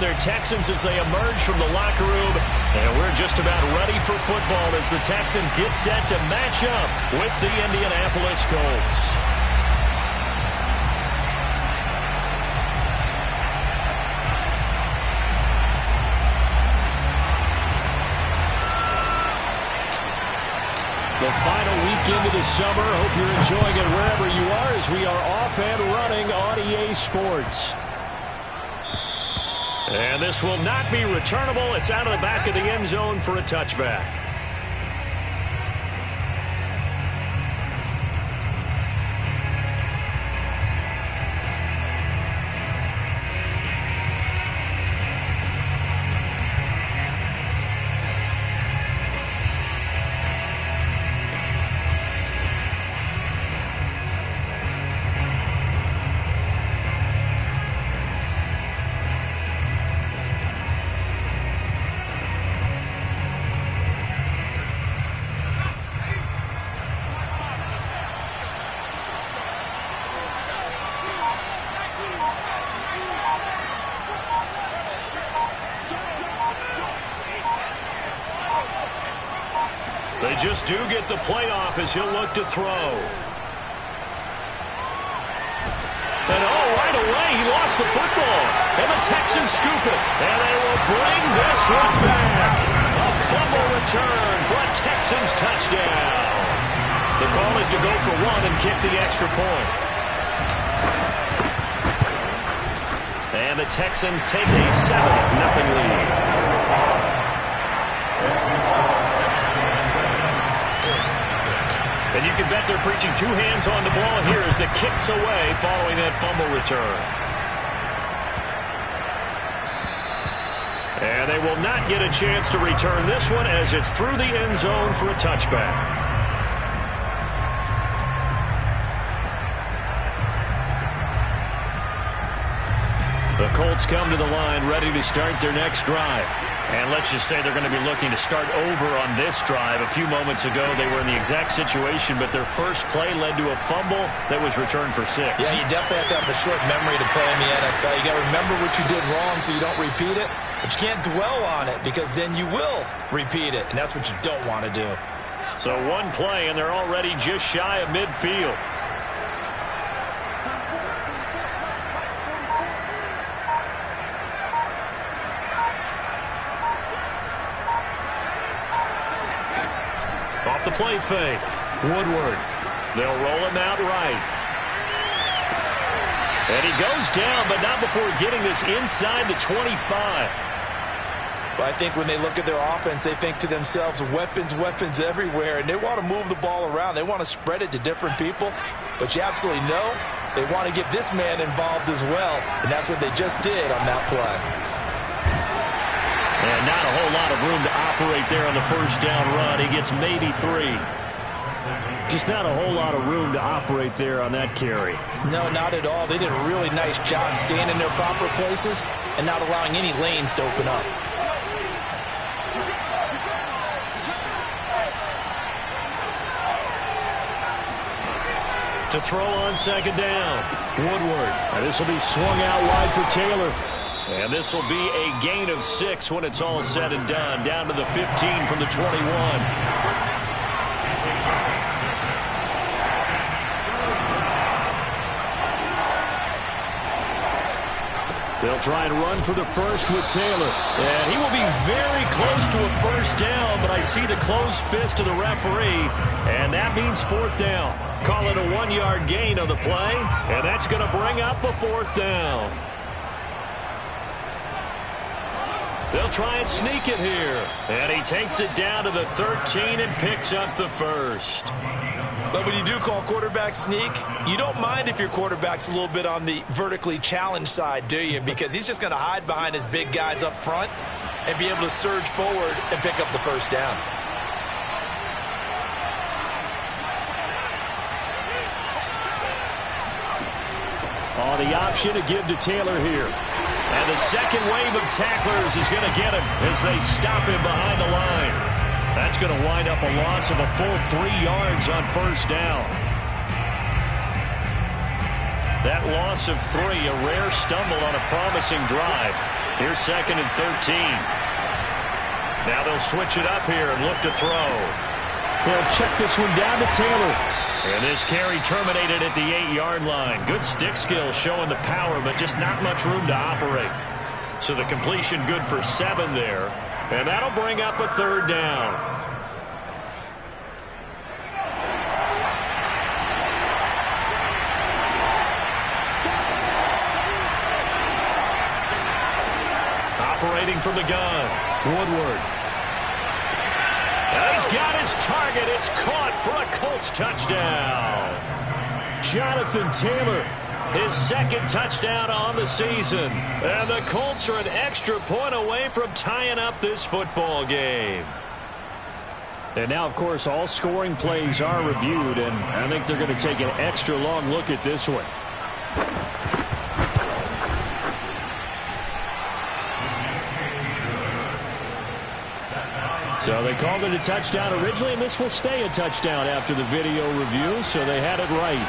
on their Texans as they emerge from the locker room. And we're just about ready for football as the Texans get set to match up with the Indianapolis Colts. The final week into the summer. Hope you're enjoying it wherever you are as we are off and running on EA Sports. And this will not be returnable. It's out of the back of the end zone for a touchback. They just do get the playoff as he'll look to throw. And right away, he lost the football. And the Texans scoop it. And they will bring this one back. A fumble return for a Texans touchdown. The call is to go for one and kick the extra point. And the Texans take a 7-0 lead. And you can bet they're preaching two hands on the ball here as the kick's away following that fumble return. And they will not get a chance to return this one as it's through the end zone for a touchback. The Colts come to the line ready to start their next drive. And let's just say they're going to be looking to start over on this drive. A few moments ago, they were in the exact situation, but their first play led to a fumble that was returned for 6. Yeah, you definitely have to have the short memory to play in the NFL. You got to remember what you did wrong so you don't repeat it, but you can't dwell on it because then you will repeat it, and that's what you don't want to do. So one play, and they're already just shy of midfield. Off the play fake. Woodward. They'll roll him out right. And he goes down, but not before getting this inside the 25. Well, I think when they look at their offense, they think to themselves, weapons, weapons everywhere, and they want to move the ball around. They want to spread it to different people, but you absolutely know they want to get this man involved as well, and that's what they just did on that play. And not a whole lot of room to operate there on the first down run. He gets maybe 3. Just not a whole lot of room to operate there on that carry. No, not at all. They did a really nice job staying in their proper places and not allowing any lanes to open up. To throw on second down. Woodward. And this will be swung out wide for Taylor. And this will be a gain of 6 when it's all said and done. Down to the 15 from the 21. They'll try and run for the first with Taylor. And he will be very close to a first down, but I see the closed fist of the referee, and that means 4th down. Call it a 1-yard gain on the play, and that's going to bring up a 4th down. They'll try and sneak it here. And he takes it down to the 13 and picks up the first. But when you do call quarterback sneak, you don't mind if your quarterback's a little bit on the vertically challenged side, do you? Because he's just going to hide behind his big guys up front and be able to surge forward and pick up the first down. Oh, the option to give to Taylor here. And the second wave of tacklers is going to get him as they stop him behind the line. That's going to wind up a loss of a full 3 yards on first down. That loss of 3, a rare stumble on a promising drive. Here's 2nd and 13. Now they'll switch it up here and look to throw. They'll check this one down to Taylor. And this carry terminated at the 8-yard line. Good stick skill showing the power, but just not much room to operate. So the completion good for 7 there. And that'll bring up a 3rd down. Operating from the gun, Woodward. And he's got his target. It's caught for a Colts touchdown. Jonathan Taylor, his 2nd touchdown on the season. And the Colts are an extra point away from tying up this football game. And now, of course, all scoring plays are reviewed, and I think they're going to take an extra long look at this one. So they called it a touchdown originally, and this will stay a touchdown after the video review, so they had it right.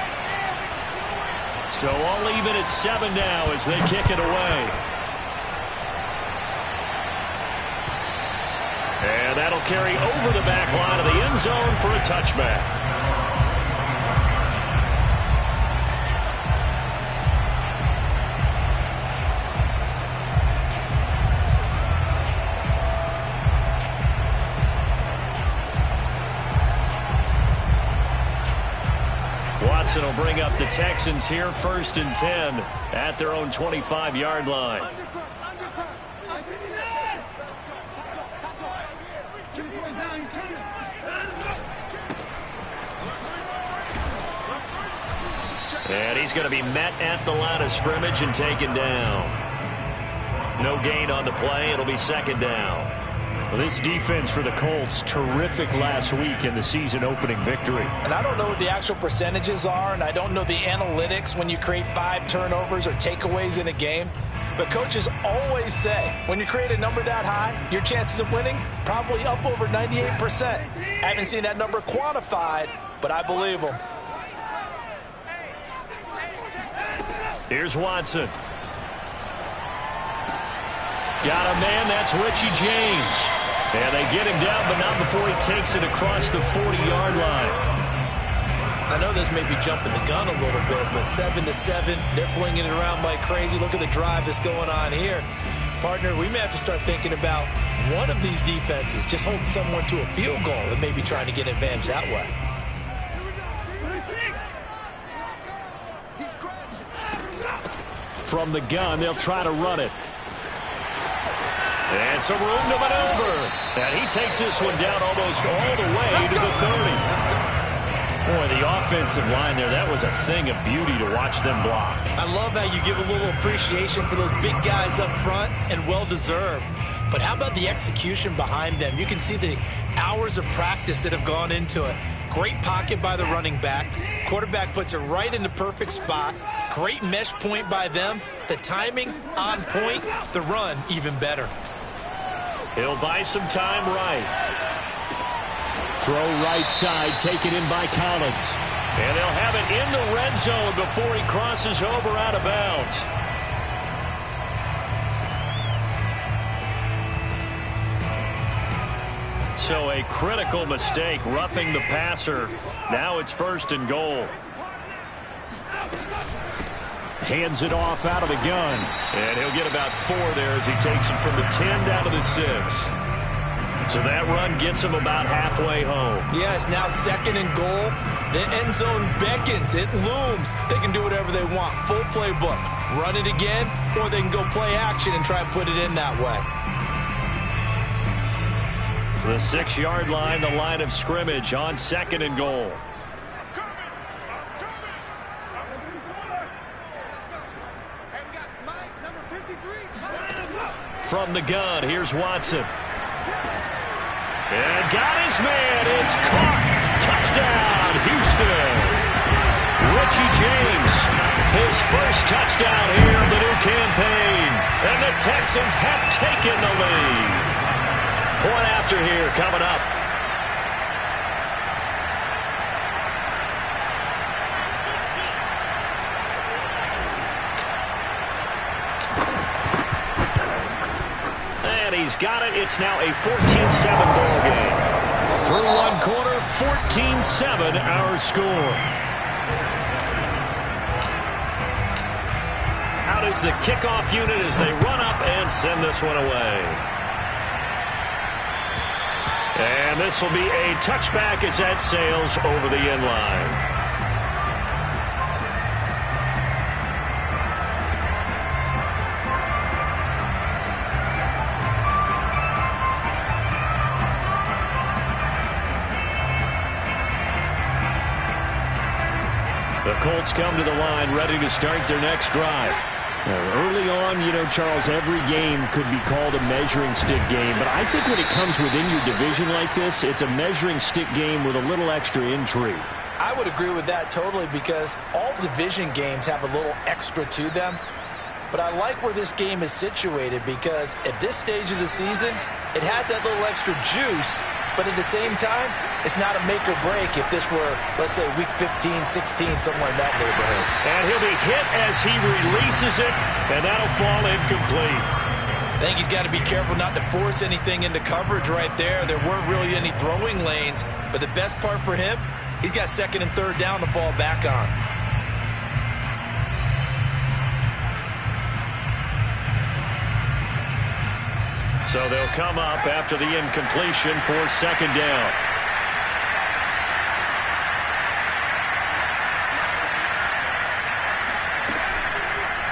So all even at 7 now as they kick it away. And that'll carry over the back line of the end zone for a touchback. Watson will bring up the Texans here 1st and 10 at their own 25-yard line. And he's going to be met at the line of scrimmage and taken down. No gain on the play. It'll be 2nd down. Well, this defense for the Colts, terrific last week in the season-opening victory. And I don't know what the actual percentages are, and I don't know the analytics when you create 5 turnovers or takeaways in a game. But coaches always say, when you create a number that high, your chances of winning probably up over 98%. I haven't seen that number quantified, but I believe them. Here's Watson. Got a man, that's Richie James. And they get him down, but not before he takes it across the 40-yard line. I know this may be jumping the gun a little bit, but 7-7, they're flinging it around like crazy. Look at the drive that's going on here. Partner, we may have to start thinking about one of these defenses just holding someone to a field goal and maybe trying to get an advantage that way. From the gun, they'll try to run it. And some room to maneuver. And he takes this one down almost all the way to the 30. Boy, the offensive line there, that was a thing of beauty to watch them block. I love how you give a little appreciation for those big guys up front, and well-deserved. But how about the execution behind them? You can see the hours of practice that have gone into it. Great pocket by the running back. Quarterback puts it right in the perfect spot. Great mesh point by them. The timing on point. The run even better. He'll buy some time right. Throw right side, taken in by Collins. And they'll have it in the red zone before he crosses over out of bounds. So a critical mistake, roughing the passer. Now it's 1st and goal. Hands it off out of the gun. And he'll get about 4 there as he takes it from the 10 down to the 6. So that run gets him about halfway home. Yeah, it's now 2nd and goal. The end zone beckons. It looms. They can do whatever they want. Full playbook. Run it again, or they can go play action and try and put it in that way. The 6-yard line, the line of scrimmage on 2nd and goal. From the gun, here's Watson. And got his man. It's caught. Touchdown, Houston. Richie James, his first touchdown here of the new campaign. And the Texans have taken the lead. Point after here coming up. he's got it. It's now a 14-7 ball game. Through one quarter, 14-7 our score. Out is the kickoff unit as they run up and send this one away. And this will be a touchback as that sails over the end line. The Colts come to the line ready to start their next drive. Early on, you know, Charles, every game could be called a measuring stick game. But I think when it comes within your division like this, it's a measuring stick game with a little extra intrigue. I would agree with that totally because all division games have a little extra to them. But I like where this game is situated because at this stage of the season, it has that little extra juice. But at the same time, it's not a make or break if this were, let's say, week 15, 16, somewhere in that neighborhood. And he'll be hit as he releases it, and that'll fall incomplete. I think he's got to be careful not to force anything into coverage right there. There weren't really any throwing lanes, but the best part for him, he's got second and third down to fall back on. So they'll come up after the incompletion for second down.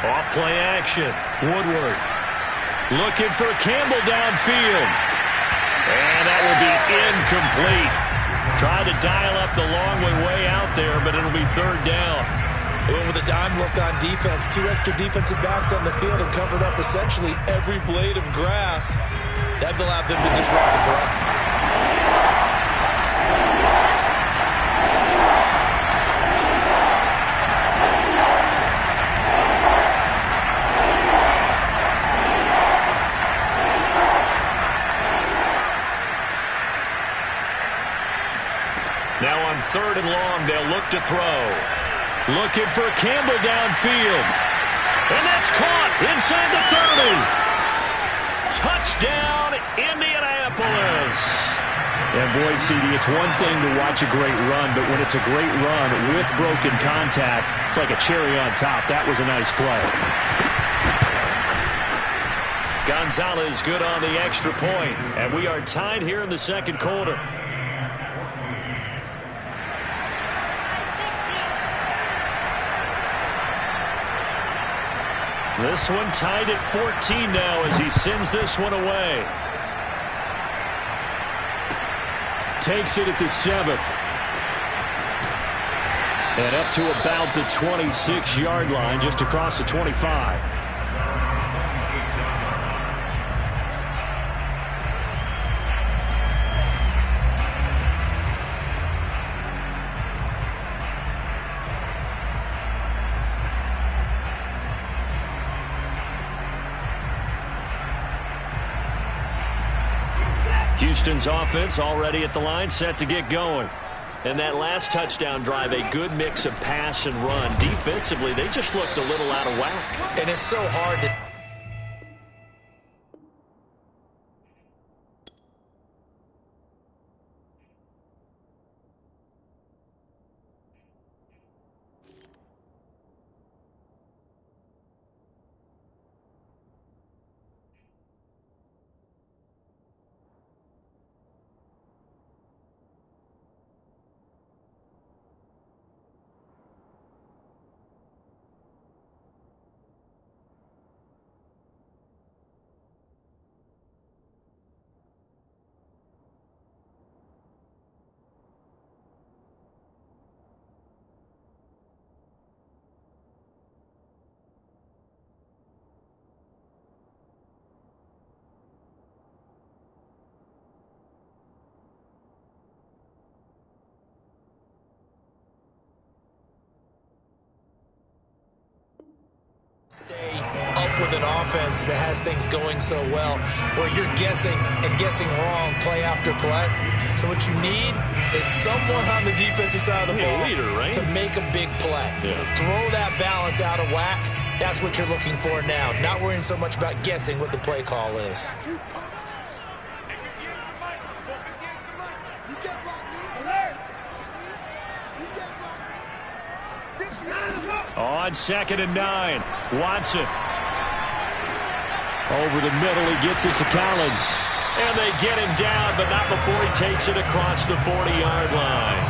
Off play action. Woodward looking for Campbell downfield. And that will be incomplete. Tried to dial up the long way out there, but it'll be third down. They went with a dime look on defense. Two extra defensive backs on the field and covered up essentially every blade of grass. That allowed them to disrupt the play. Now on third and long, they'll look to throw. Looking for Campbell downfield. And that's caught inside the 30. Touchdown, Indianapolis. And boy, CD, it's one thing to watch a great run, but when it's a great run with broken contact, it's like a cherry on top. That was a nice play. Gonzalez good on the extra point, and we are tied here in the second quarter. This one tied at 14 now as he sends this one away. Takes it at the 7. And up to about the 26-yard line, just across the 25. Houston's offense already at the line, set to get going. And that last touchdown drive, a good mix of pass and run. Defensively, they just looked a little out of whack. And it's so hard to... stay up with an offense that has things going so well, where you're guessing and guessing wrong play after play. So what you need is someone on the defensive side of the ball to make a big play. Throw that balance out of whack. That's what you're looking for now. Not worrying so much about guessing what the play call is. On 2nd and 9, Watson. Over the middle, he gets it to Collins. And they get him down, but not before he takes it across the 40-yard line.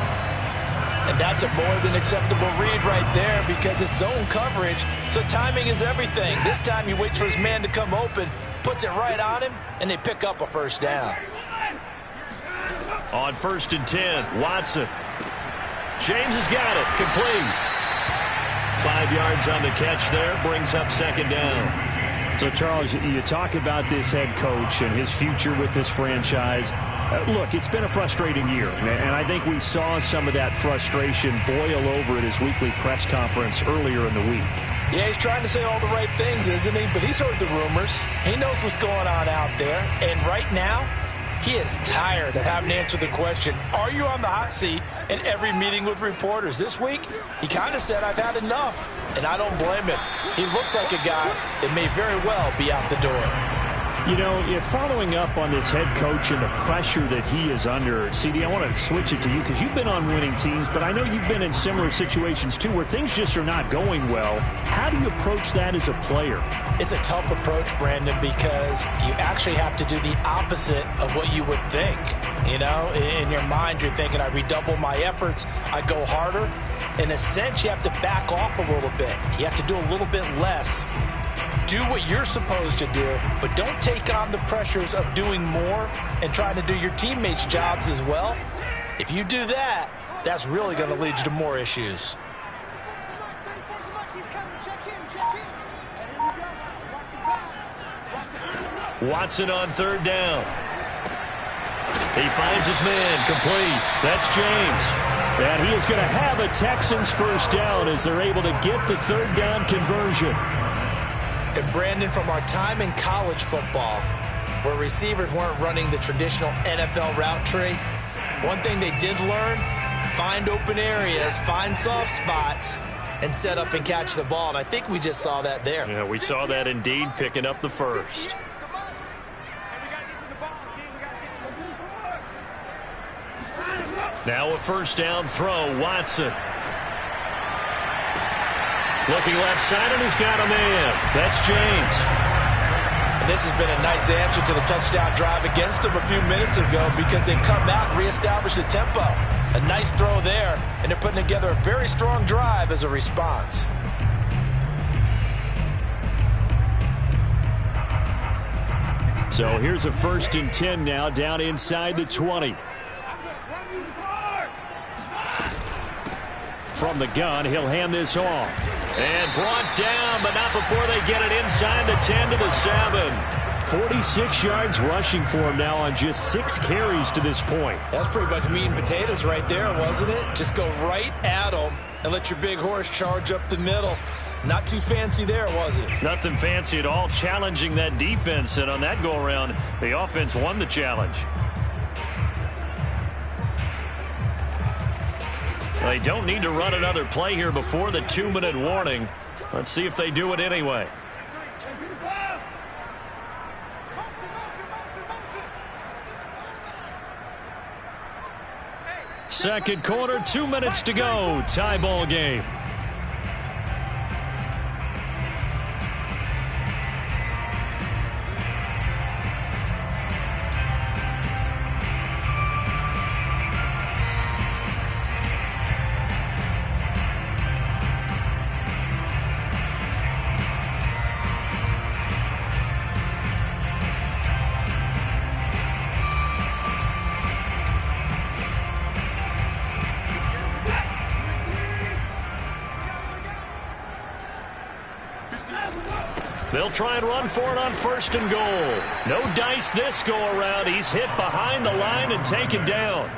And that's a more than acceptable read right there because it's zone coverage, so timing is everything. This time he waits for his man to come open, puts it right on him, and they pick up a first down. On 1st and 10, Watson. James has got it, complete. 5 yards on the catch there, brings up 2nd down. So, Charles, you talk about this head coach and his future with this franchise. Look, it's been a frustrating year, and I think we saw some of that frustration boil over at his weekly press conference earlier in the week. Yeah, he's trying to say all the right things, isn't he? But he's heard the rumors. He knows what's going on out there. And right now, he is tired of having to answer the question, are you on the hot seat in every meeting with reporters? This week, he kind of said, I've had enough. And I don't blame him. He looks like a guy that may very well be out the door. You know, following up on this head coach and the pressure that he is under, CD, I want to switch it to you because you've been on winning teams, but I know you've been in similar situations too where things just are not going well. How do you approach that as a player? It's a tough approach, Brandon, because you actually have to do the opposite of what you would think. You know, in your mind, you're thinking, I redouble my efforts, I go harder. In a sense, you have to back off a little bit. You have to do a little bit less. Do what you're supposed to do, but don't take on the pressures of doing more and trying to do your teammates' jobs as well. If you do that, that's really going to lead you to more issues. Watson on 3rd down. He finds his man, complete. That's James. And he is going to have a Texans first down as they're able to get the 3rd down conversion. And Brandon, from our time in college football, where receivers weren't running the traditional NFL route tree, one thing they did learn, find open areas, find soft spots, and set up and catch the ball. And I think we just saw that there. Yeah, we saw that indeed, picking up the first. Now a first down throw, Watson. Looking left side, and he's got a man. That's James. And this has been a nice answer to the touchdown drive against them a few minutes ago because they've come out and reestablished the tempo. A nice throw there, and they're putting together a very strong drive as a response. So here's a 1st and 10 now down inside the 20. From the gun, he'll hand this off. And brought down, but not before they get it inside the 10 to the 7. 46 yards rushing for him now on just 6 carries to this point. That's pretty much meat and potatoes right there, wasn't it? Just go right at him and let your big horse charge up the middle. Not too fancy there, was it? Nothing fancy at all, challenging that defense. And on that go-around, the offense won the challenge. They don't need to run another play here before the 2-minute warning. Let's see if they do it anyway. Second quarter, 2 minutes to go. Tie ball game. They'll try and run for it on 1st and goal. No dice this go-around. He's hit behind the line and taken down.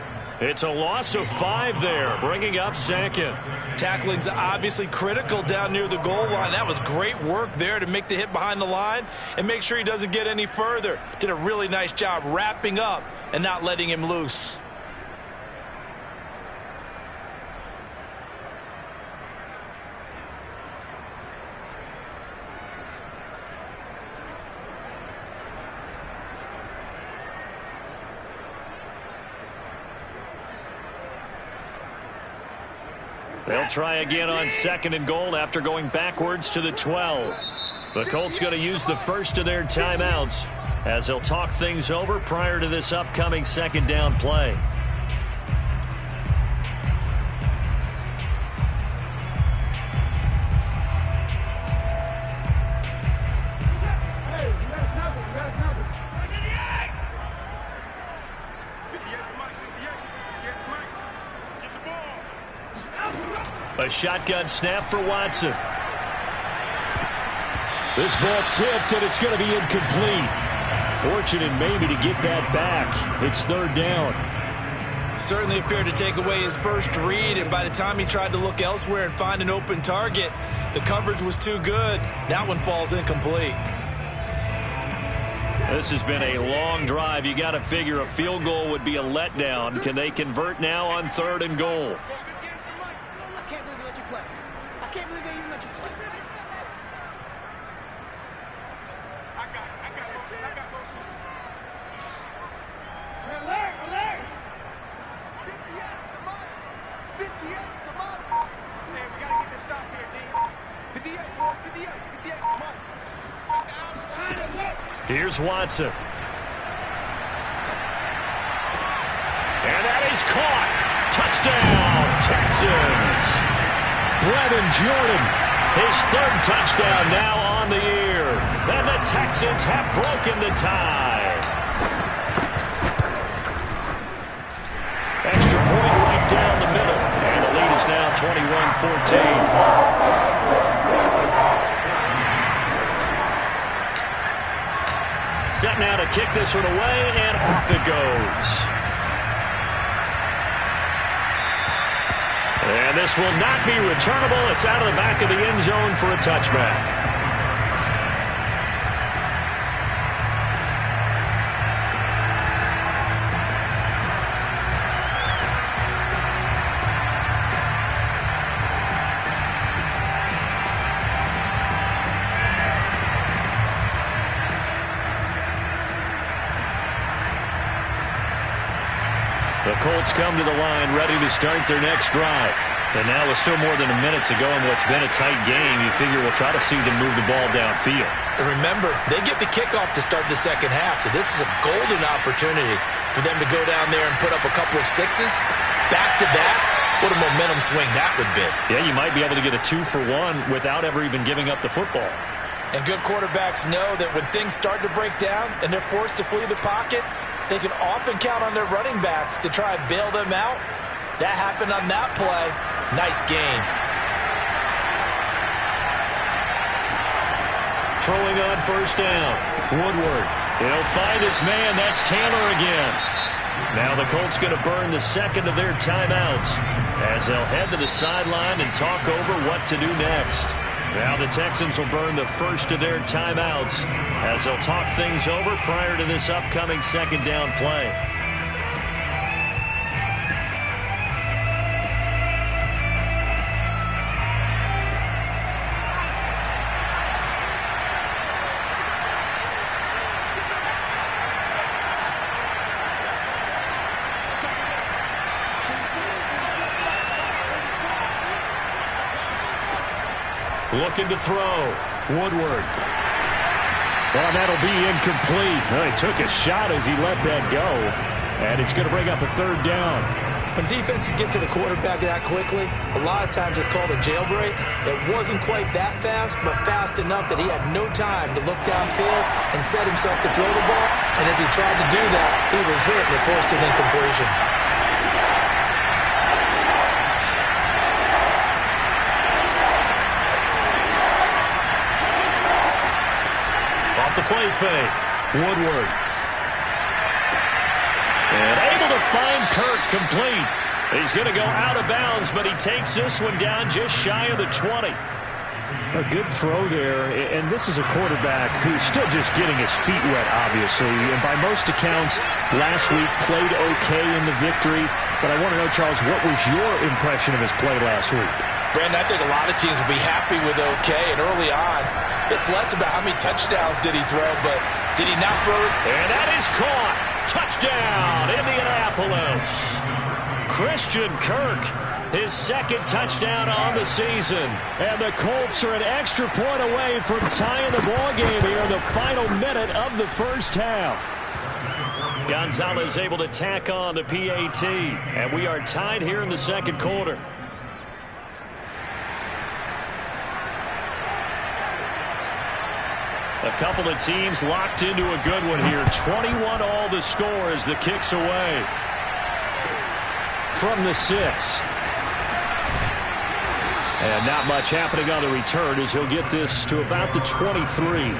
It's a loss of 5 there, bringing up 2nd. Tackling's obviously critical down near the goal line. That was great work there to make the hit behind the line and make sure he doesn't get any further. Did a really nice job wrapping up and not letting him loose. They'll try again on 2nd and goal after going backwards to the 12. The Colts going to use the first of their timeouts as they'll talk things over prior to this upcoming 2nd down play. A shotgun snap for Watson. This ball tipped, and it's going to be incomplete. Fortunate maybe to get that back. It's 3rd down. Certainly appeared to take away his first read, and by the time he tried to look elsewhere and find an open target, the coverage was too good. That one falls incomplete. This has been a long drive. You got to figure a field goal would be a letdown. Can they convert now on 3rd and goal? I can't believe they let you play. I can't believe they even let you play. I got motion. Alert! 58, come on. Man, we got to get this stop here, D. 58, boys, 58, come on. Check the outside. Here's Watson. And that is caught. Touchdown, Texans. Brevin Jordan, his 3rd touchdown now on the year. And the Texans have broken the tie. Extra point right down the middle. And the lead is now 21-14. Set now to kick this one away, and off it goes. And this will not be returnable. It's out of the back of the end zone for a touchback. The Colts come to the line ready to start their next drive. And now with still more than a minute to go in what's been a tight game, you figure we'll try to see them move the ball downfield. And remember, they get the kickoff to start the 2nd half, so this is a golden opportunity for them to go down there and put up a couple of sixes back-to-back. What a momentum swing that would be. Yeah, you might be able to get a 2-for-1 without ever even giving up the football. And good quarterbacks know that when things start to break down and they're forced to flee the pocket, they can often count on their running backs to try and bail them out. That happened on that play. Nice game. Throwing on 1st down. Woodward. He'll find his man. That's Taylor again. Now the Colts going to burn the 2nd of their timeouts as they'll head to the sideline and talk over what to do next. Now the Texans will burn the 1st of their timeouts as they'll talk things over prior to this upcoming 2nd down play. Looking to throw. Woodward. Well, that'll be incomplete. Well, he took a shot as he let that go. And it's going to bring up a 3rd down. When defenses get to the quarterback that quickly, a lot of times it's called a jailbreak. It wasn't quite that fast, but fast enough that he had no time to look downfield and set himself to throw the ball. And as he tried to do that, he was hit and it forced an incompletion. The play fake. Woodward. And able to find Kirk complete. He's going to go out of bounds, but he takes this one down just shy of the 20. A good throw there, and this is a quarterback who's still just getting his feet wet, obviously. And by most accounts, last week played okay in the victory. But I want to know, Charles, what was your impression of his play last week? Brandon, I think a lot of teams will be happy with okay, and early on, it's less about how many touchdowns did he throw, but did he not throw it? And that is caught. Touchdown, Indianapolis. Christian Kirk His second touchdown on the season. And the Colts are an extra point away from tying the ball game here in the final minute of the first half. Gonzalez able to tack on the PAT. And we are tied here in the second quarter. A couple of teams locked into a good one here. 21 all the score as the kick's away. From the 6. And not much happening on the return as he'll get this to about the 23.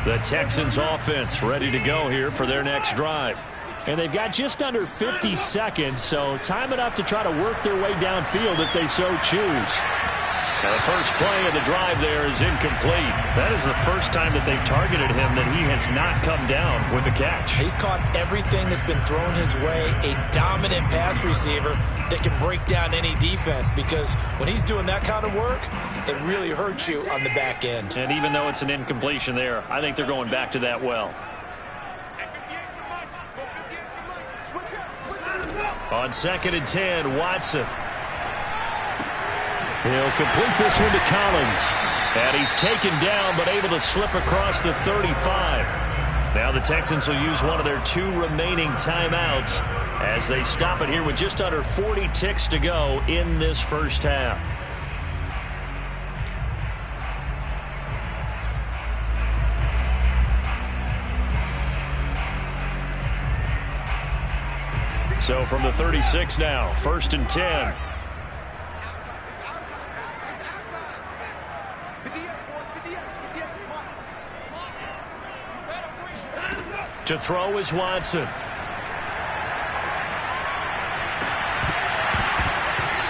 The Texans offense ready to go here for their next drive. And they've got just under 50 seconds, so time enough to try to work their way downfield if they so choose. Now the first play of the drive there is incomplete. That is the first time that they've targeted him that he has not come down with a catch. He's caught everything that's been thrown his way. A dominant pass receiver that can break down any defense, because when he's doing that kind of work, it really hurts you on the back end. And even though it's an incompletion there, I think they're going back to that well. On 2nd and 10, Watson. He'll complete this one to Collins. And he's taken down but able to slip across the 35. Now the Texans will use one of their 2 remaining timeouts as they stop it here with just under 40 ticks to go in this first half. So from the 36 now, 1st and 10. To throw is Watson.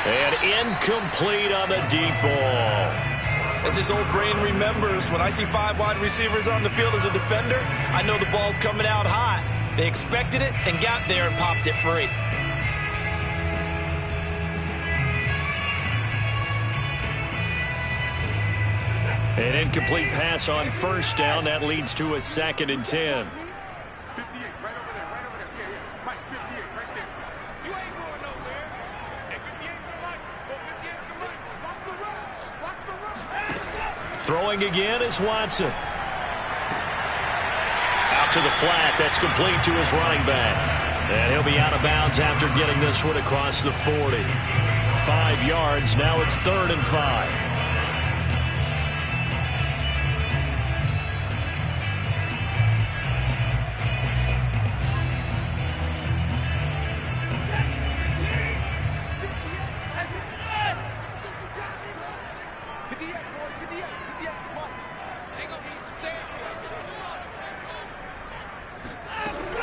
And incomplete on the deep ball. As his old brain remembers, when I see 5 wide receivers on the field as a defender, I know the ball's coming out hot. They expected it and got there and popped it free. An incomplete pass on 1st down. That leads to a 2nd and 10. Throwing again is Watson. Out to the flat. That's complete to his running back. And he'll be out of bounds after getting this one across the 40. 5 yards. Now it's 3rd and 5.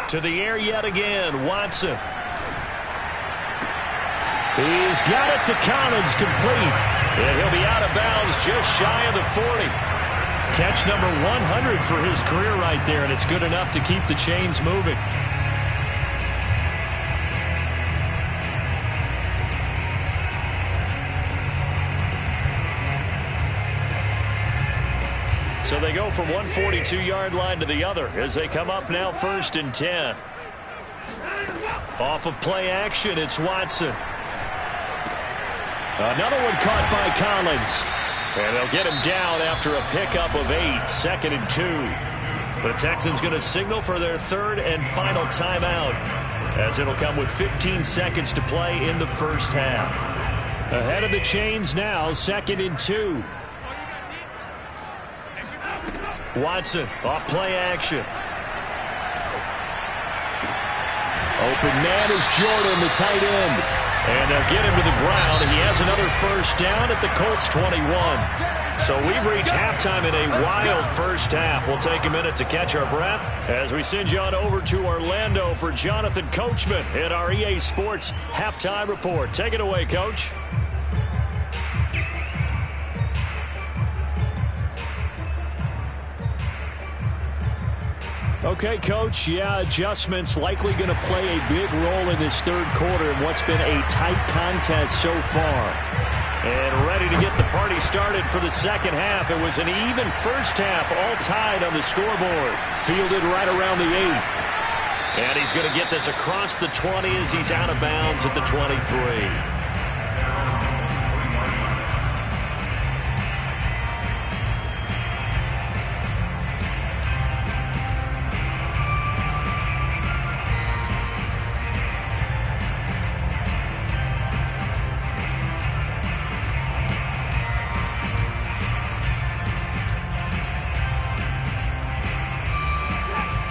To the air yet again, Watson. He's got it to Collins, complete. And he'll be out of bounds just shy of the 40. Catch number 100 for his career right there, and it's good enough to keep the chains moving. So they go from one 42-yard line to the other as they come up now 1st and 10. Off of play action, it's Watson. Another one caught by Collins. And they'll get him down after a pickup of 8, 2nd and 2. The Texans going to signal for their 3rd and final timeout as it'll come with 15 seconds to play in the first half. Ahead of the chains now, 2nd and 2. Watson off play action. Open man is Jordan, the tight end. And they'll get him to the ground. He has another 1st down at the Colts 21. So we've reached halftime in a wild first half. We'll take a minute to catch our breath as we send you on over to Orlando for Jonathan Coachman at our EA Sports Halftime Report. Take it away, Coach. Okay, Coach, yeah, adjustments likely going to play a big role in this third quarter in what's been a tight contest so far. And ready to get the party started for the second half. It was an even first half, all tied on the scoreboard. Fielded right around the 8. And he's going to get this across the 20 as he's out of bounds at the 23.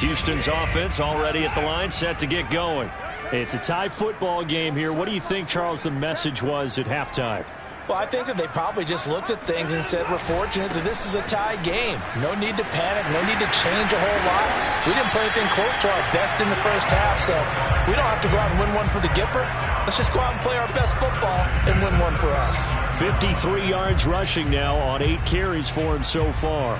Houston's offense already at the line, set to get going. It's a tie football game here. What do you think, Charles, the message was at halftime? Well, I think that they probably just looked at things and said, we're fortunate that this is a tie game. No need to panic. No need to change a whole lot. We didn't play anything close to our best in the first half, so we don't have to go out and win one for the Gipper. Let's just go out and play our best football and win one for us. 53 yards rushing now on 8 carries for him so far.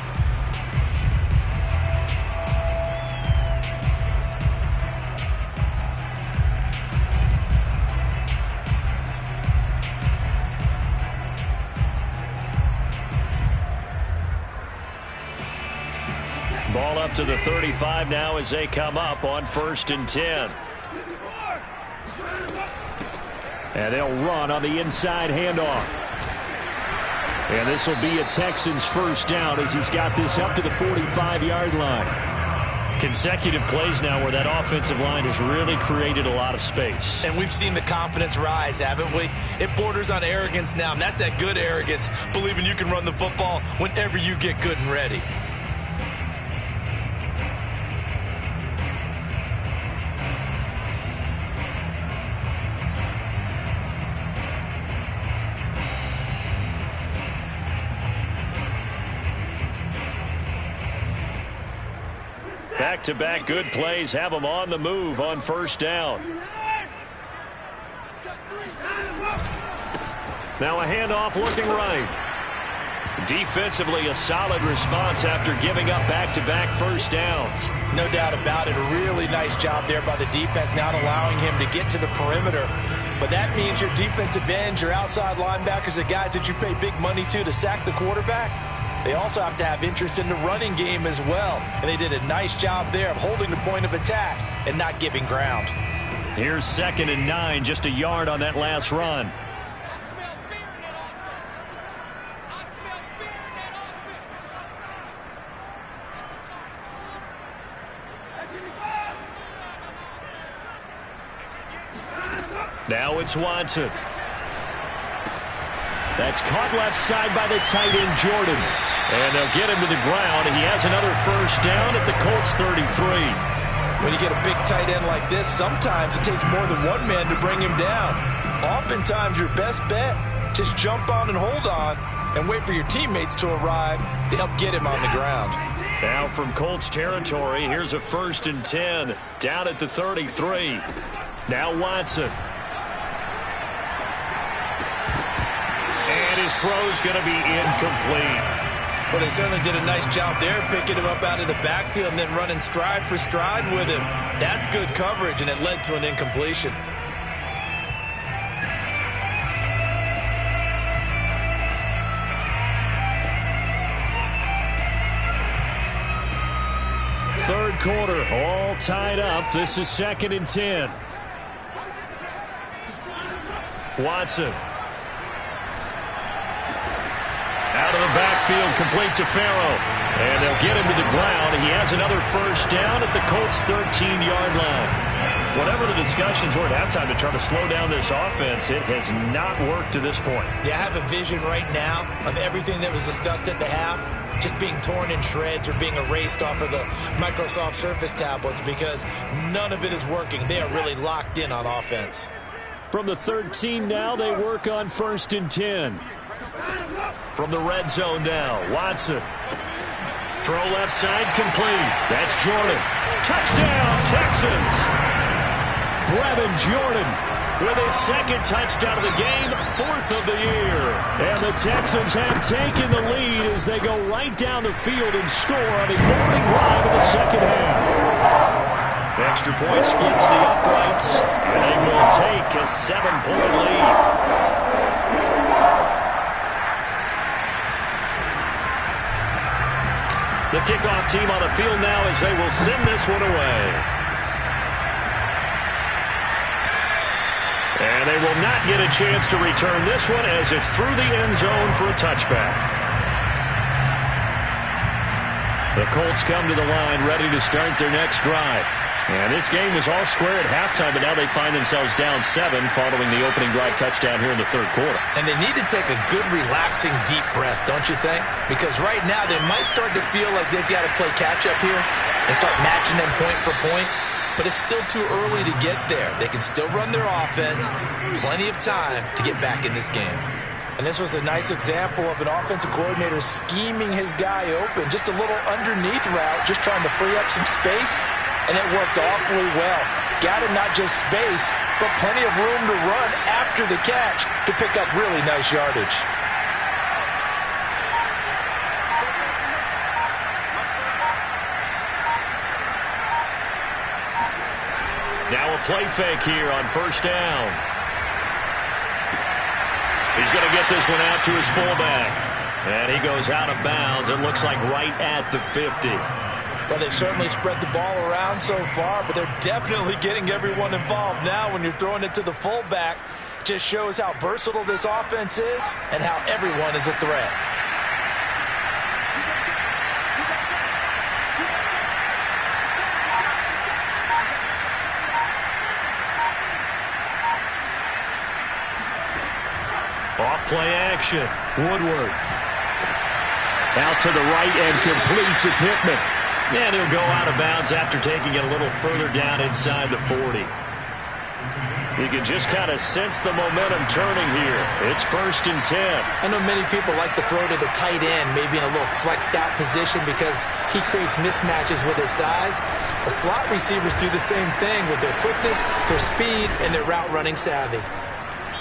Ball up to the 35 now as they come up on 1st and 10. And they'll run on the inside handoff. And this will be a Texans first down as he's got this up to the 45-yard line. Consecutive plays now where that offensive line has really created a lot of space. And we've seen the confidence rise, haven't we? It borders on arrogance now, and that's that good arrogance, believing you can run the football whenever you get good and ready. Back-to-back good plays have them on the move on 1st down. Now a handoff looking right. Defensively, a solid response after giving up back-to-back first downs. No doubt about it. A really nice job there by the defense, not allowing him to get to the perimeter. But that means your defensive ends, your outside linebackers, the guys that you pay big money to sack the quarterback, they also have to have interest in the running game as well. And they did a nice job there of holding the point of attack and not giving ground. Here's 2nd and 9, just a yard on that last run. Now it's Watson. That's caught left side by the tight end, Jordan. And they'll get him to the ground. He has another first down at the Colts 33. When you get a big tight end like this, sometimes it takes more than one man to bring him down. Oftentimes, your best bet, just jump on and hold on and wait for your teammates to arrive to help get him on the ground. Now from Colts territory, here's a 1st and 10 down at the 33. Now Watson. And his throw's going to be incomplete. Well, they certainly did a nice job there, picking him up out of the backfield and then running stride for stride with him. That's good coverage, and it led to an incompletion. Third quarter, all tied up. This is 2nd and 10. Watson. Out of the backfield, complete to Farrow. And they'll get him to the ground. He has another first down at the Colts' 13-yard line. Whatever the discussions were at halftime to try to slow down this offense, it has not worked to this point. Yeah, I have a vision right now of everything that was discussed at the half just being torn in shreds or being erased off of the Microsoft Surface tablets because none of it is working. They are really locked in on offense. From the 13 now, they work on 1st and 10. From the red zone now, Watson. Throw left side, complete. That's Jordan. Touchdown, Texans. Brevin Jordan with his 2nd touchdown of the game, 4th of the year. And the Texans have taken the lead as they go right down the field and score on the opening drive of the second half. Extra point splits the uprights, and they will take a 7-point lead. The kickoff team on the field now as they will send this one away. And they will not get a chance to return this one as it's through the end zone for a touchback. The Colts come to the line ready to start their next drive. And this game was all square at halftime, but now they find themselves down 7 following the opening drive touchdown here in the third quarter. And they need to take a good, relaxing, deep breath, don't you think? Because right now they might start to feel like they've got to play catch-up here and start matching them point for point. But it's still too early to get there. They can still run their offense. Plenty of time to get back in this game. And this was a nice example of an offensive coordinator scheming his guy open. Just a little underneath route, just trying to free up some space. And it worked awfully well. Got him not just space, but plenty of room to run after the catch to pick up really nice yardage. Now a play fake here on first down. He's going to get this one out to his fullback. And he goes out of bounds. It looks like right at the 50. Well, they've certainly spread the ball around so far, but they're definitely getting everyone involved now when you're throwing it to the fullback. Just shows how versatile this offense is and how everyone is a threat. Off play action. Woodward. Out to the right and complete to Pittman. And he'll go out of bounds after taking it a little further down inside the 40. You can just kind of sense the momentum turning here. It's 1st and 10. I know many people like to throw to the tight end, maybe in a little flexed out position because he creates mismatches with his size. The slot receivers do the same thing with their quickness, their speed, and their route running savvy.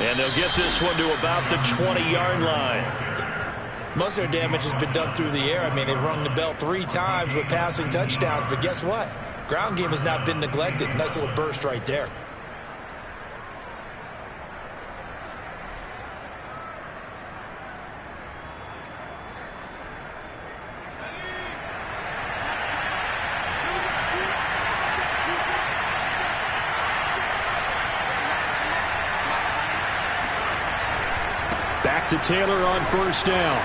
And they'll get this one to about the 20-yard line. Most of their damage has been done through the air. I mean, they've rung the bell 3 times with passing touchdowns, but guess what? Ground game has not been neglected. Nice little burst right there. Back to Taylor on first down.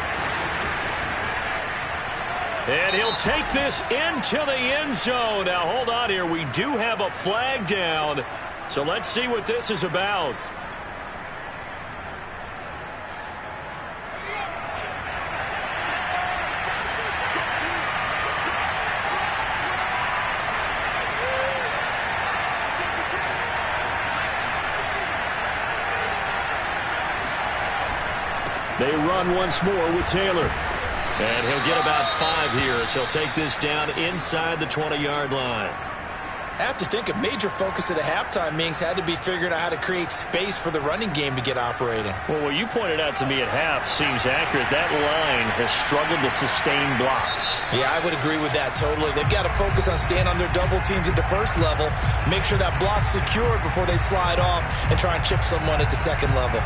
And he'll take this into the end zone. Now, hold on here. We do have a flag down. So let's see what this is about. They run once more with Taylor. And he'll get about 5 here as he'll take this down inside the 20-yard line. I have to think a major focus of the halftime meetings had to be figuring out how to create space for the running game to get operating. Well, what you pointed out to me at half seems accurate. That line has struggled to sustain blocks. Yeah, I would agree with that totally. They've got to focus on staying on their double teams at the first level, make sure that block's secured before they slide off and try and chip someone at the second level.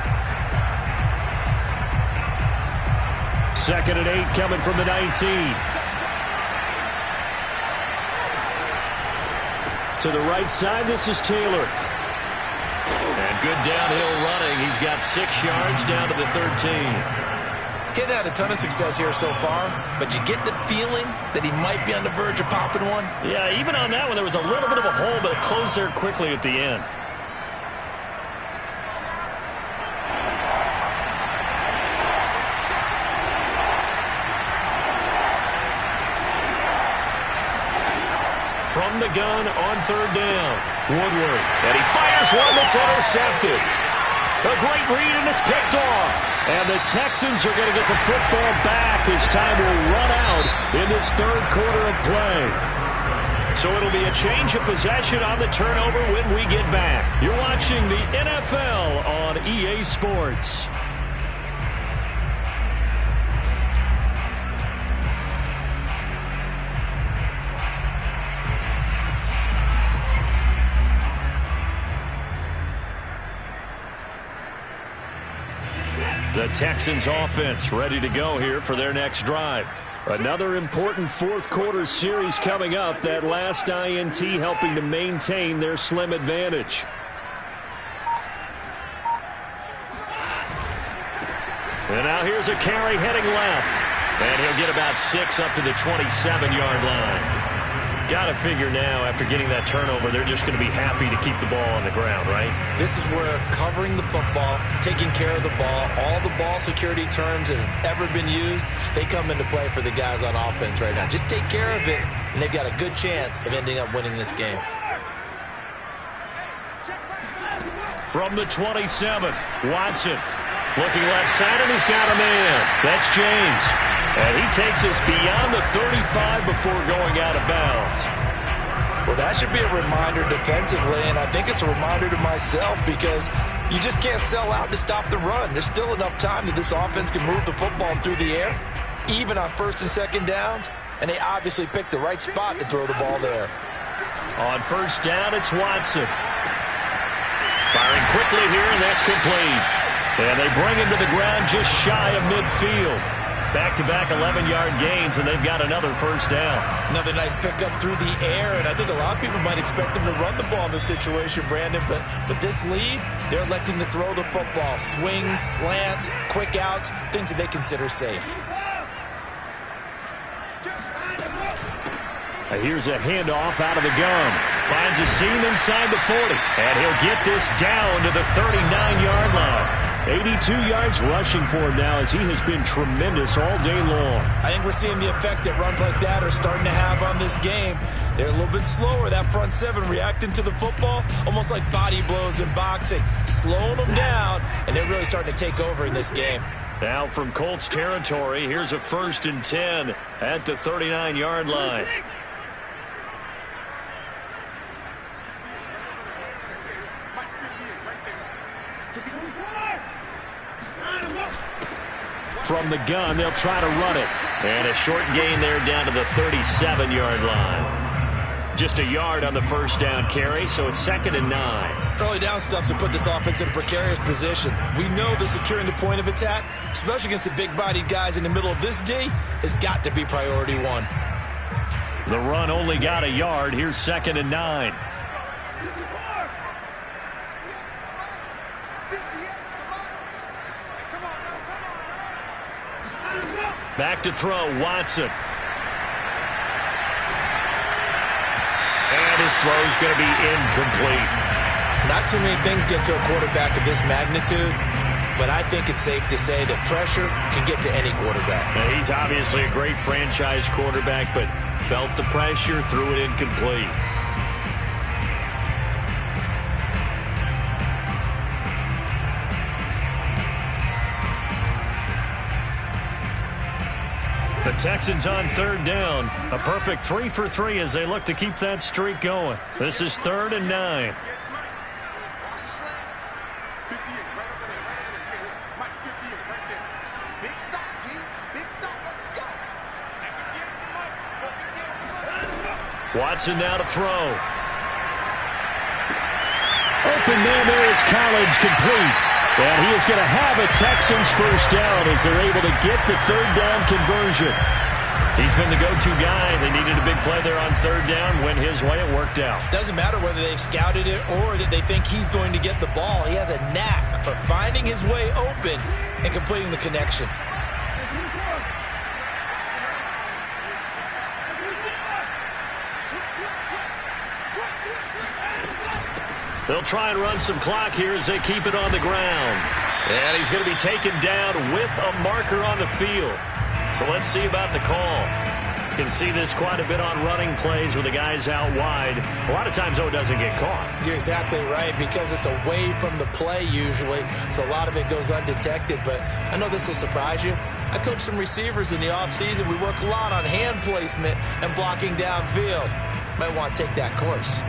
2nd and 8 coming from the 19. To the right side, this is Taylor. And good downhill running. He's got 6 yards down to the 13. Getting had a ton of success here so far, but you get the feeling that he might be on the verge of popping one. Yeah, even on that one, there was a little bit of a hole, but it closed there quickly at the end. From the gun on 3rd down. Woodward. And he fires one that's intercepted. A great read, and it's picked off. And the Texans are going to get the football back as time will run out in this 3rd quarter of play. So it'll be a change of possession on the turnover when we get back. You're watching the NFL on EA Sports. The Texans offense ready to go here for their next drive. Another important fourth quarter series coming up. That last INT helping to maintain their slim advantage. And now here's a carry heading left. And he'll get about 6 up to the 27-yard line. Got to figure now, after getting that turnover, they're just going to be happy to keep the ball on the ground, right? This is where covering the football, taking care of the ball, all the ball security terms that have ever been used, they come into play for the guys on offense right now. Just take care of it, and they've got a good chance of ending up winning this game. From the 27, Watson looking left side, and he's got a man. That's James. And he takes us beyond the 35 before going out of bounds. Well, that should be a reminder defensively, and I think it's a reminder to myself because you just can't sell out to stop the run. There's still enough time that this offense can move the football through the air, even on first and second downs, and they obviously picked the right spot to throw the ball there. On first down, it's Watson. Firing quickly here, and that's complete. And they bring him to the ground just shy of midfield. Back-to-back 11-yard gains, and they've got another first down. Another nice pickup through the air, and I think a lot of people might expect them to run the ball in this situation, Brandon, but with this lead, they're electing to throw the football. Swings, slants, quick outs, things that they consider safe. Here's a handoff out of the gun. Finds a seam inside the 40, and he'll get this down to the 39-yard line. 82 yards rushing for him now as he has been tremendous all day long. I think we're seeing the effect that runs like that are starting to have on this game. They're a little bit slower, that front seven reacting to the football, almost like body blows in boxing, slowing them down, and they're really starting to take over in this game. Now from Colts territory, here's a 1st and 10 at the 39-yard line. From the gun, they'll try to run it. And a short gain there down to the 37-yard line. Just a yard on the first down carry, so it's 2nd and 9. Early down stuff to put this offense in a precarious position. We know that securing the point of attack, especially against the big-bodied guys in the middle of this D, has got to be priority one. The run only got a yard. Here's 2nd and 9. Back to throw, Watson. And his throw's going to be incomplete. Not too many things get to a quarterback of this magnitude, but I think it's safe to say that pressure can get to any quarterback. Now, he's obviously a great franchise quarterback, but felt the pressure, threw it incomplete. The Texans on 3rd down. A perfect 3 for 3 as they look to keep that streak going. This is 3rd and 9. Watson now to throw. Open man there is Collins, complete. And he is going to have a Texans first down as they're able to get the 3rd down conversion. He's been the go-to guy. They needed a big play there on 3rd down. Went his way. It worked out. Doesn't matter whether they've scouted it or that they think he's going to get the ball. He has a knack for finding his way open and completing the connection. They'll try and run some clock here as they keep it on the ground. And he's going to be taken down with a marker on the field. So let's see about the call. You can see this quite a bit on running plays with the guys out wide. A lot of times, though, it doesn't get caught. You're exactly right, because it's away from the play usually, so a lot of it goes undetected. But I know this will surprise you. I coach some receivers in the offseason. We work a lot on hand placement and blocking downfield. Might want to take that course.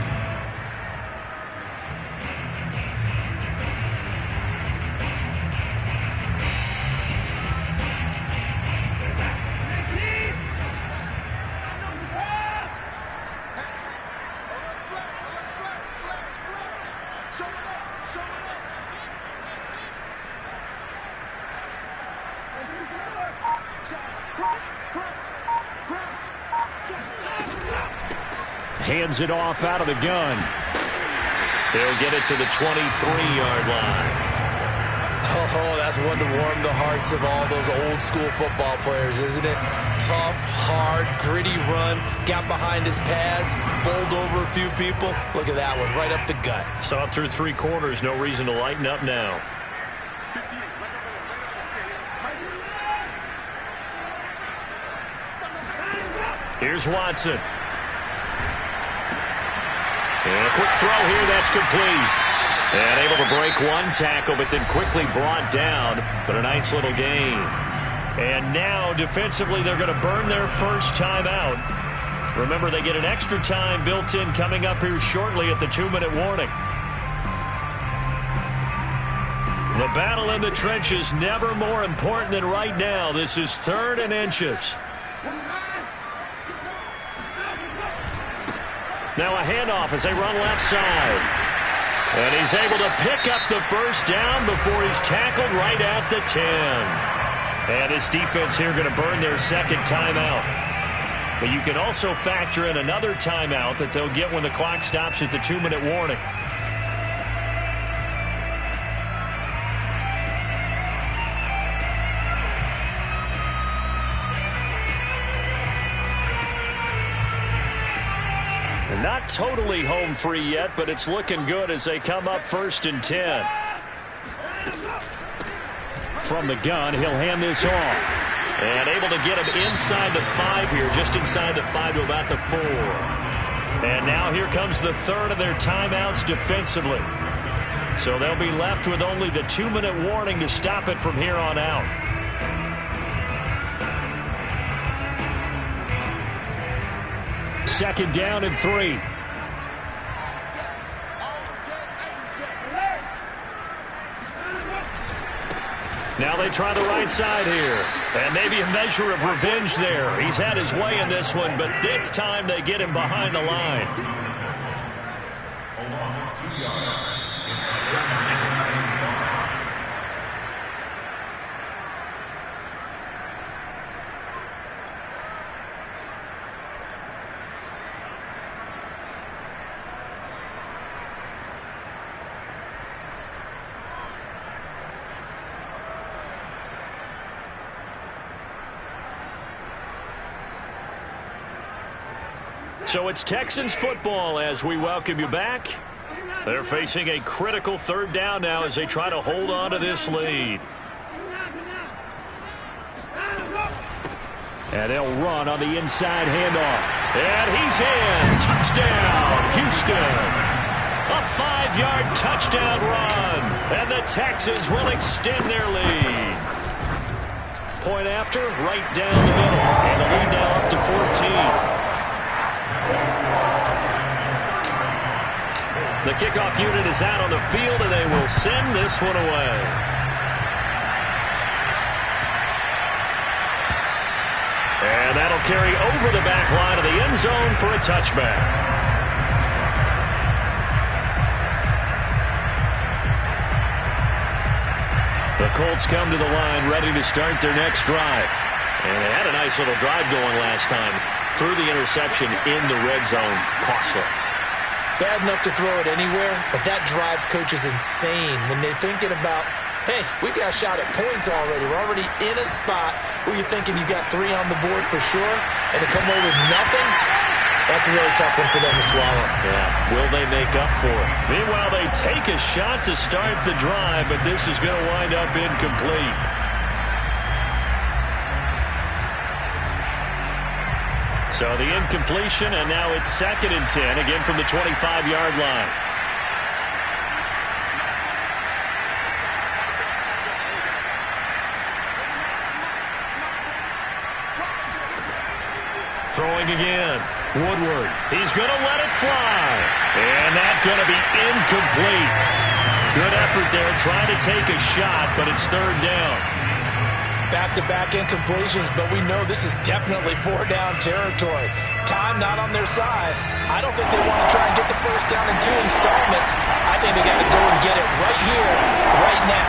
Hands it off out of the gun. He'll get it to the 23-yard line. Oh, that's one to warm the hearts of all those old school football players, isn't it? Tough, hard, gritty run. Got behind his pads, bowled over a few people. Look at that one, right up the gut. Saw it through 3 quarters. No reason to lighten up now. Here's Watson. And a quick throw here, that's complete. And able to break one tackle, but then quickly brought down. But a nice little gain. And now, defensively, they're going to burn their first timeout. Remember, they get an extra time built in coming up here shortly at the 2-minute warning. The battle in the trenches, never more important than right now. This is 3rd and inches. Now a handoff as they run left side. And he's able to pick up the first down before he's tackled right at the 10. And his defense here going to burn their second timeout. But you can also factor in another timeout that they'll get when the clock stops at the 2-minute warning. Not totally home free yet, but it's looking good as they come up 1st and 10. From the gun, he'll hand this off. And able to get him inside the 5 here, just inside the 5 to about the 4. And now here comes the 3rd of their timeouts defensively. So they'll be left with only the 2-minute warning to stop it from here on out. Second down and 3. Now they try the right side here. And maybe a measure of revenge there. He's had his way in this one, but this time they get him behind the line. So it's Texans football as we welcome you back. They're facing a critical 3rd down now as they try to hold on to this lead. And they'll run on the inside handoff. And he's in. Touchdown, Houston. A 5-yard touchdown run. And the Texans will extend their lead. Point after, right down the middle. And the lead now up to 14. The kickoff unit is out on the field, and they will send this one away. And that'll carry over the back line of the end zone for a touchback. The Colts come to the line ready to start their next drive. And they had a nice little drive going last time. Through the interception in the red zone. Costly. Bad enough to throw it anywhere, but that drives coaches insane when they're thinking about, hey, we got a shot at points already. We're already in a spot where you're thinking you got 3 on the board for sure, and to come away with nothing, that's a really tough one for them to swallow. Yeah, will they make up for it? Meanwhile, they take a shot to start the drive, but this is going to wind up incomplete. So the incompletion, and now it's 2nd and 10, again from the 25-yard line. Throwing again. Woodward. He's going to let it fly. And that's going to be incomplete. Good effort there trying to take a shot, but it's 3rd down. Back-to-back incompletions, but we know this is definitely 4-down territory. Time not on their side. I don't think they want to try and get the first down in 2 installments. I think they got to go and get it right here, right now.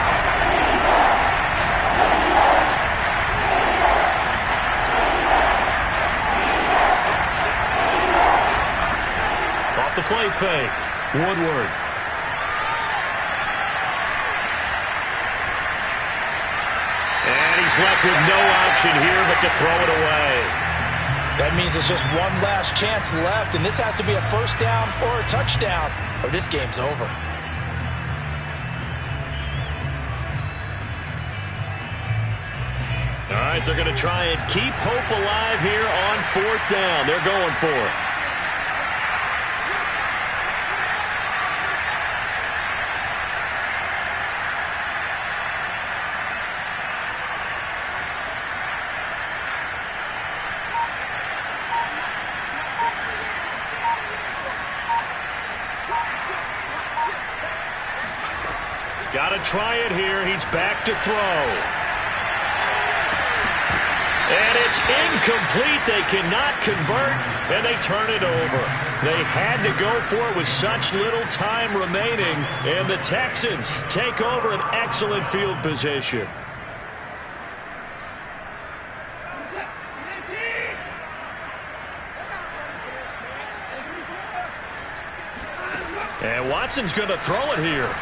off the play fake. Woodward. And he's left with no option here but to throw it away. That means there's just one last chance left, and this has to be a first down or a touchdown, or this game's over. All right, they're going to try and keep hope alive here on fourth down. They're going for it. Got to try it here. He's back to throw. And it's incomplete. They cannot convert, and they turn it over. They had to go for it with such little time remaining, and the Texans take over an excellent field position. And Watson's going to throw it here.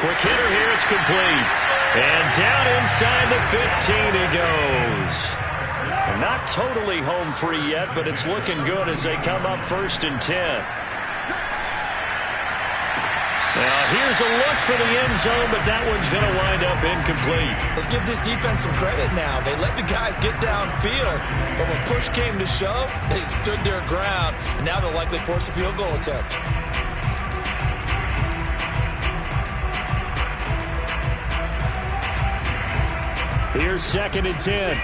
Quick hitter here. It's complete. And down inside the 15 he goes. And not totally home free yet, but it's looking good as they come up 1st and 10. Now here's a look for the end zone, but that one's going to wind up incomplete. Let's give this defense some credit now. They let the guys get downfield, but when push came to shove, they stood their ground, and now they'll likely force a field goal attempt. Here's 2nd and 10.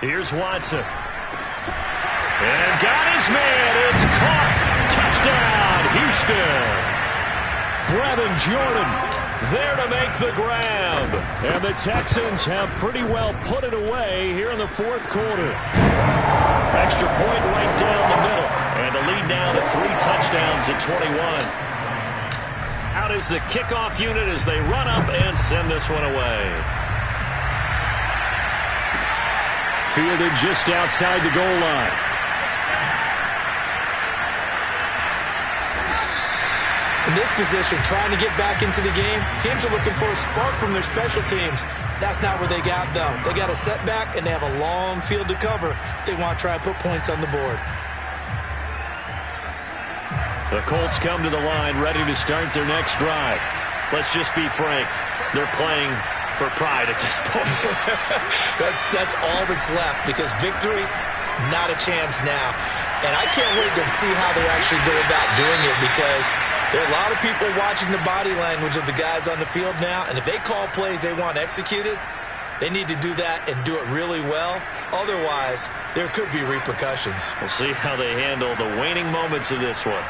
Here's Watson. And got his man. It's caught. Touchdown, Houston. Brevin Jordan there to make the grab. And the Texans have pretty well put it away here in the 4th quarter. Extra point right down the middle. And the lead now to 3 touchdowns at 21. Out is the kickoff unit as they run up and send this one away. Fielded just outside the goal line. In this position, trying to get back into the game, teams are looking for a spark from their special teams. That's not what they got, though. They got a setback, and they have a long field to cover if they want to try and put points on the board. The Colts come to the line ready to start their next drive. Let's just be frank. They're playing for pride at this point. That's all that's left, because victory, not a chance now. And I can't wait to see how they actually go about doing it, because there are a lot of people watching the body language of the guys on the field now, and if they call plays they want executed, they need to do that and do it really well. Otherwise, there could be repercussions. We'll see how they handle the waning moments of this one.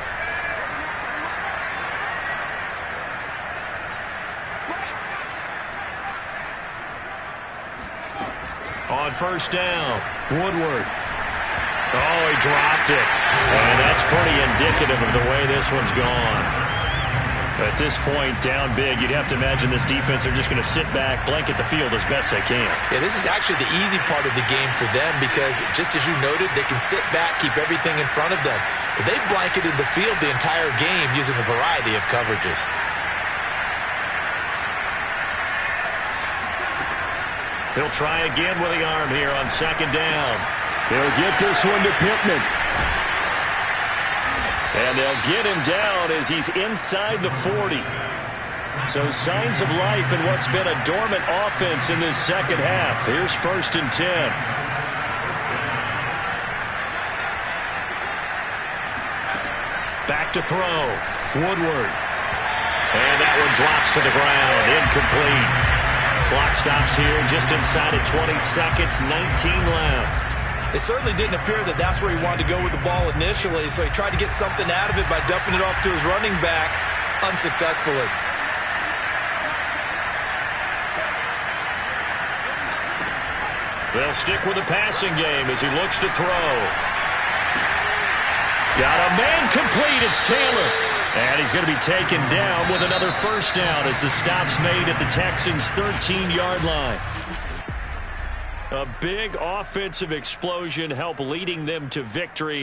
On 1st down, Woodward. Oh, he dropped it. And that's pretty indicative of the way this one's gone. At this point, down big, you'd have to imagine this defense are just going to sit back, blanket the field as best they can. Yeah, this is actually the easy part of the game for them, because just as you noted, they can sit back, keep everything in front of them. But they've blanketed the field the entire game using a variety of coverages. He'll try again with the arm here on 2nd down. They'll get this one to Pittman. And they'll get him down as he's inside the 40. So signs of life in what's been a dormant offense in this second half. Here's 1st and 10. Back to throw. Woodward. And that one drops to the ground. Incomplete. Clock stops here just inside of 20 seconds, 19 left. It certainly didn't appear that that's where he wanted to go with the ball initially, so he tried to get something out of it by dumping it off to his running back unsuccessfully. They'll stick with the passing game as he looks to throw. Got a man complete. It's Taylor. And he's going to be taken down with another 1st down as the stop's made at the Texans' 13-yard line. A big offensive explosion helped leading them to victory.